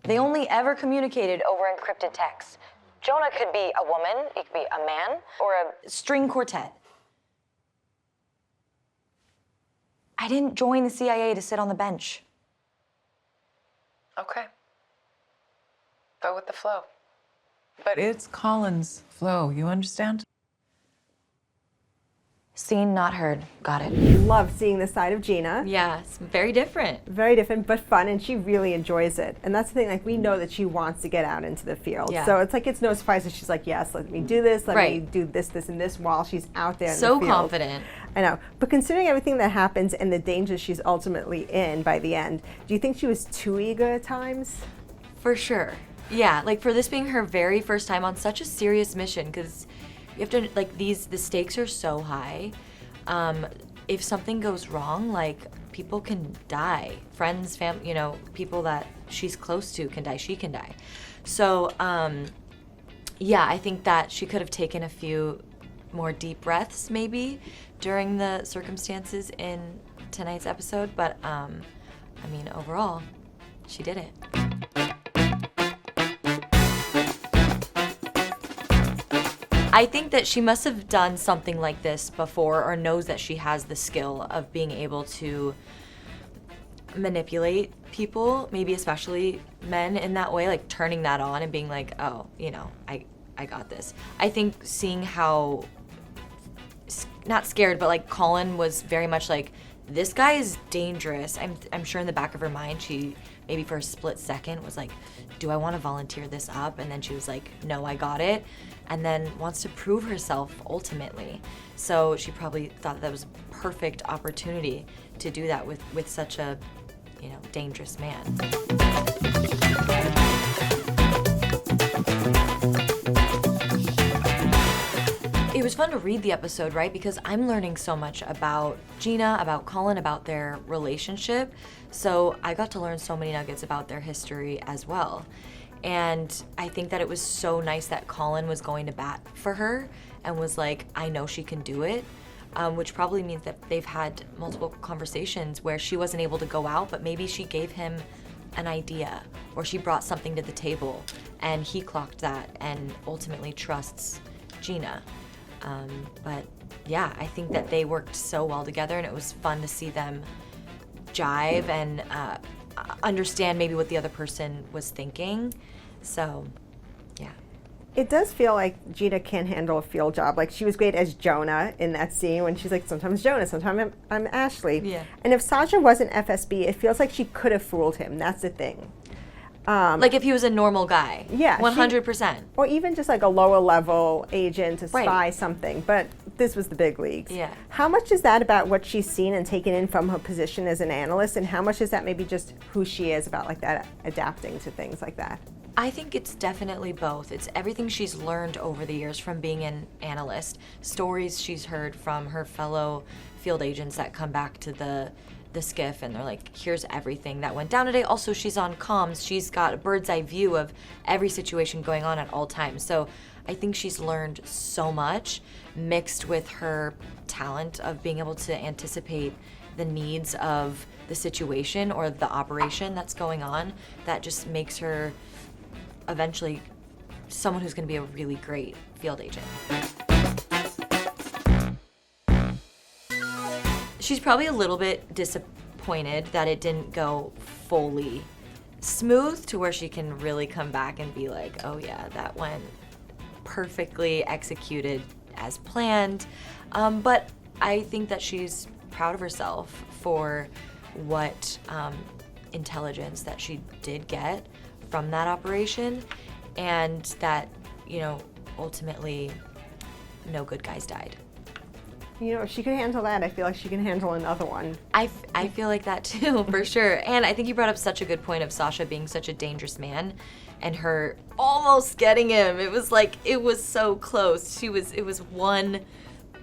They only ever communicated over encrypted text. Jonah could be a woman, it could be a man, or a string quartet. I didn't join the CIA to sit on the bench. Okay. Go with the flow. But it's Colin's flow, you understand? Seen, not heard. Got it. Love seeing this side of Gina. Yeah, it's very different. Very different, but fun, and she really enjoys it. And that's the thing, like, we know that she wants to get out into the field. Yeah. So it's like, it's no surprise that she's like, yes, let me do this, let me Right. do this, this, and this while she's out there in So the field. confident. I know. But considering everything that happens and the danger she's ultimately in by the end, do you think she was too eager at times? For sure. Yeah, like for this being her very first time on such a serious mission, because you have to, like, the stakes are so high. If something goes wrong, like, people can die. Friends, family, you know, people that she's close to can die, she can die. So, yeah, I think that she could have taken a few more deep breaths maybe during the circumstances in tonight's episode, but I mean, overall, she did it. I think that she must have done something like this before, or knows that she has the skill of being able to manipulate people, maybe especially men, in that way, like turning that on and being like, oh, you know, I got this. I think seeing how, not scared, but like Colin was very much like, this guy is dangerous. I'm sure in the back of her mind, she maybe for a split second was like, do I want to volunteer this up? And then she was like, no, I got it. And then wants to prove herself ultimately. So she probably thought that was a perfect opportunity to do that with such a, you know, dangerous man. It was fun to read the episode, right? Because I'm learning so much about Gina, about Colin, about their relationship. So I got to learn so many nuggets about their history as well. And I think that it was so nice that Colin was going to bat for her and was like, I know she can do it, which probably means that they've had multiple conversations where she wasn't able to go out, but maybe she gave him an idea or she brought something to the table and he clocked that and ultimately trusts Gina. But yeah, I think that they worked so well together and it was fun to see them jive and understand maybe what the other person was thinking. So, yeah. It does feel like Gina can handle a field job. Like, she was great as Jonah in that scene when she's like, sometimes Jonah, sometimes I'm Ashley. Yeah. And if Sasha wasn't FSB, it feels like she could have fooled him. That's the thing. Like if he was a normal guy. Yeah. 100%. Or even just like a lower level agent, a spy, Right. something. But this was the big leagues. Yeah. How much is that about what she's seen and taken in from her position as an analyst, and how much is that maybe just who she is about like that, adapting to things like that? I think it's definitely both. It's everything she's learned over the years from being an analyst, stories she's heard from her fellow field agents that come back to the skiff and they're like, here's everything that went down today. Also, she's on comms. She's got a bird's eye view of every situation going on at all times. So I think she's learned so much mixed with her talent of being able to anticipate the needs of the situation or the operation that's going on, that just makes her eventually someone who's going to be a really great field agent. She's probably a little bit disappointed that it didn't go fully smooth to where she can really come back and be like, oh yeah, that went perfectly executed as planned. But I think that she's proud of herself for what intelligence that she did get from that operation, and that, you know, ultimately no good guys died. You know, if she could handle that, I feel like she can handle another one. I feel like that too, for sure. And I think you brought up such a good point of Sasha being such a dangerous man and her almost getting him. It was like, it was so close. It was one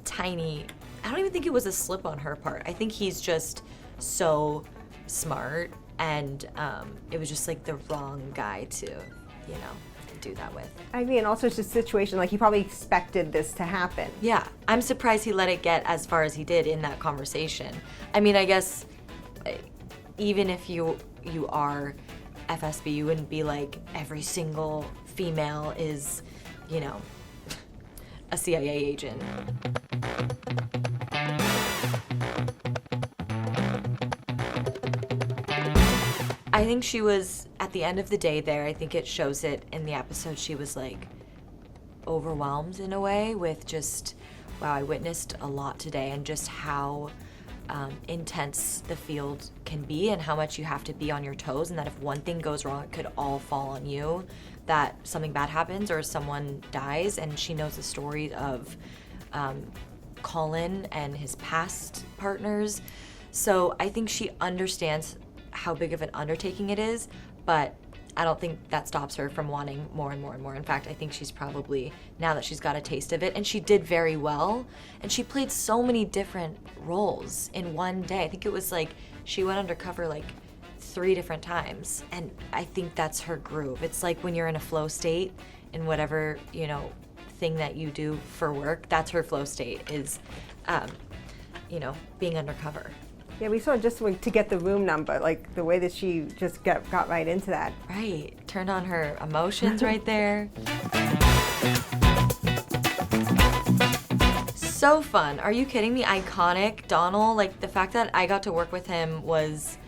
tiny, I don't even think it was a slip on her part. I think he's just so smart, and it was just like the wrong guy to, you know, do that with. I mean, also it's just a situation, like he probably expected this to happen. Yeah, I'm surprised he let it get as far as he did in that conversation. I mean, I guess even if you are FSB, you wouldn't be like every single female is, you know, a CIA agent. I think she was, at the end of the day there, I think it shows it in the episode, she was like overwhelmed in a way with just, wow, I witnessed a lot today and just how intense the field can be and how much you have to be on your toes, and that if one thing goes wrong, it could all fall on you, that something bad happens or someone dies. And she knows the story of Colin and his past partners. So I think she understands how big of an undertaking it is, but I don't think that stops her from wanting more and more and more. In fact, I think she's probably, now that she's got a taste of it, and she did very well, and she played so many different roles in one day. I think it was like, she went undercover like 3 different times, and I think that's her groove. It's like when you're in a flow state in whatever, you know, thing that you do for work, that's her flow state, is, you know, being undercover. Yeah, we saw just to get the room number, like the way that she just got right into that. Right, turned on her emotions right there. So fun. Are you kidding me? Iconic. Donald, like the fact that I got to work with him was,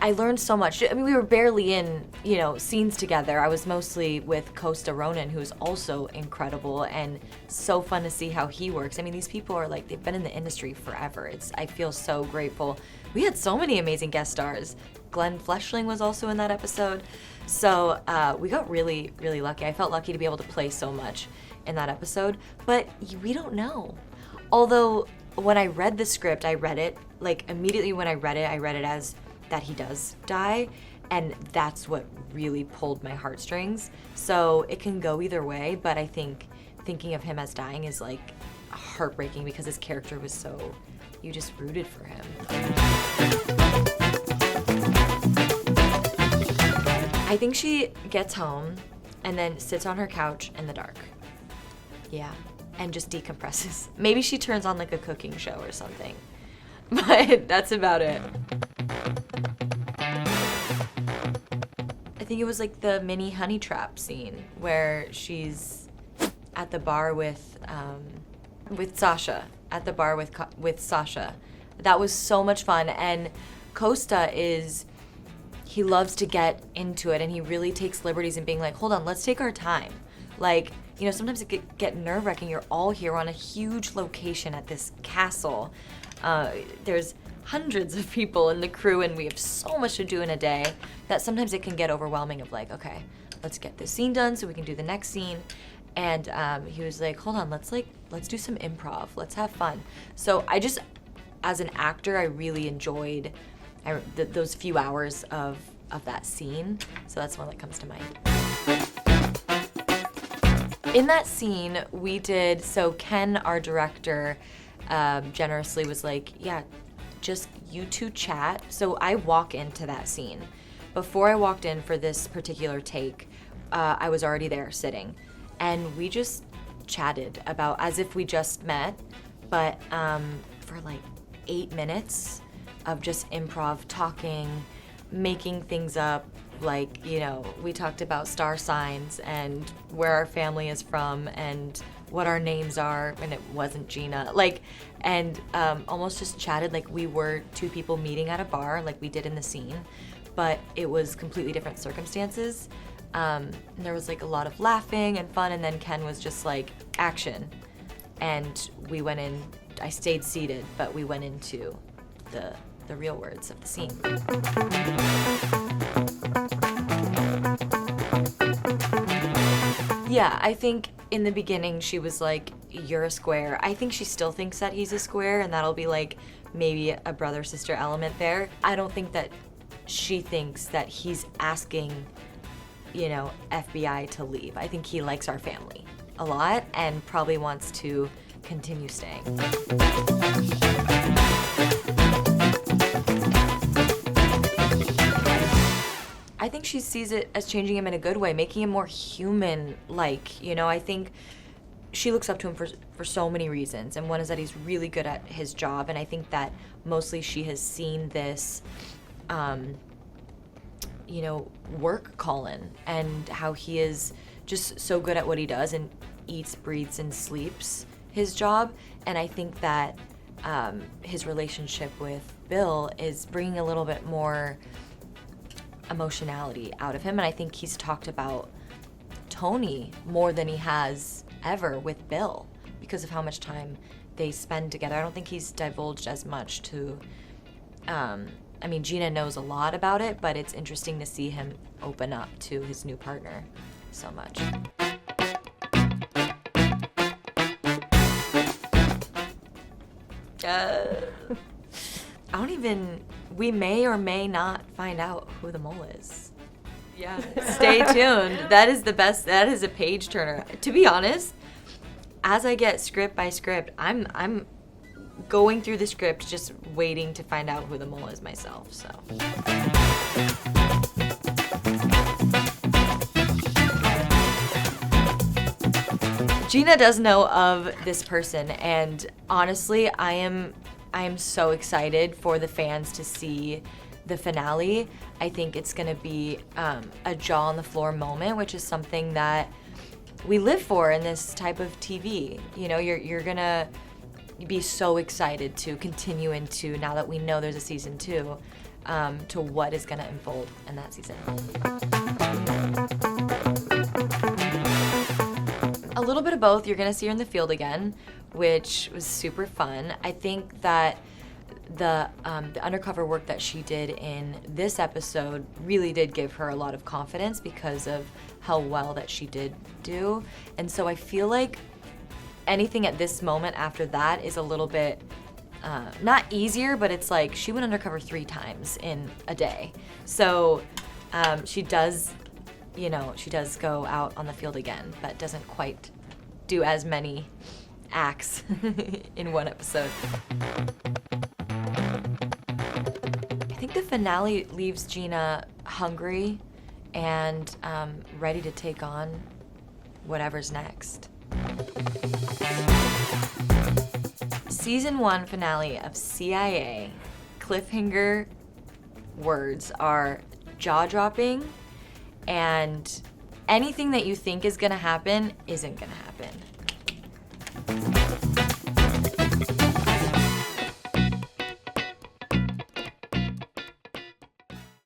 I learned so much. I mean, we were barely in, you know, scenes together. I was mostly with Costa Ronan, who's also incredible and so fun to see how he works. I mean, these people are like, they've been in the industry forever. I feel so grateful. We had so many amazing guest stars. Glenn Fleshling was also in that episode. So we got really, really lucky. I felt lucky to be able to play so much in that episode, but we don't know. Although when I read the script, I read it, like immediately when I read it as that he does die, and that's what really pulled my heartstrings. So it can go either way, but I think thinking of him as dying is like heartbreaking because his character was so, you just rooted for him. I think she gets home and then sits on her couch in the dark. Yeah, and just decompresses. Maybe she turns on like a cooking show or something, but that's about it. I think it was like the mini honey trap scene where she's at the bar with Sasha, at the bar with Sasha. That was so much fun. And Costa he loves to get into it, and he really takes liberties in being like, hold on, let's take our time. Like, you know, sometimes it can get nerve-wracking. You're all here on a huge location at this castle. There's hundreds of people in the crew, and we have so much to do in a day that sometimes it can get overwhelming of like, okay, let's get this scene done so we can do the next scene. And he was like, hold on, let's do some improv, let's have fun. So I just, as an actor, I really enjoyed those few hours of that scene. So that's one that comes to mind. In that scene, so Ken, our director, generously was like, yeah, just you two chat. So I walk into that scene. Before I walked in for this particular take, I was already there sitting. And we just chatted about, as if we just met, but for like 8 minutes of just improv talking, making things up. Like, you know, we talked about star signs and where our family is from and what our names are, and it wasn't Gina. Like, and almost just chatted like we were 2 people meeting at a bar, like we did in the scene, but it was completely different circumstances. And there was like a lot of laughing and fun, and then Ken was just like, action. And we went in, I stayed seated, but we went into the real words of the scene. Yeah, I think in the beginning she was like, you're a square. I think she still thinks that he's a square, and that'll be like maybe a brother-sister element there. I don't think that she thinks that he's asking, you know, FBI to leave. I think he likes our family a lot and probably wants to continue staying. I think she sees it as changing him in a good way, making him more human-like. You know, I think she looks up to him for so many reasons, and one is that he's really good at his job, and I think that mostly she has seen this, work Colin and how he is just so good at what he does and eats, breathes, and sleeps his job. And I think that his relationship with Bill is bringing a little bit more emotionality out of him. And I think he's talked about Tony more than he has ever with Bill because of how much time they spend together. I don't think he's divulged as much to, Gina knows a lot about it, but it's interesting to see him open up to his new partner so much. We may or may not find out who the mole is. Yeah, stay tuned. That is a page turner. To be honest, as I get script by script, I'm going through the script just waiting to find out who the mole is myself, so. Gina does know of this person, and honestly, I am so excited for the fans to see the finale. I think it's gonna be a jaw on the floor moment, which is something that we live for in this type of TV. You're gonna be so excited to continue into, now that we know there's a season 2, to what is gonna unfold in that season. A little bit of both. You're gonna see her in the field again, which was super fun. I think that the undercover work that she did in this episode really did give her a lot of confidence because of how well that she did do. And so I feel like anything at this moment after that is a little bit, not easier, but it's like she went undercover 3 times in a day. So she does go out on the field again, but doesn't quite do as many acts in one episode. I think the finale leaves Gina hungry and ready to take on whatever's next. Season 1 finale of CIA cliffhanger words are jaw-dropping, and anything that you think is gonna happen isn't gonna happen.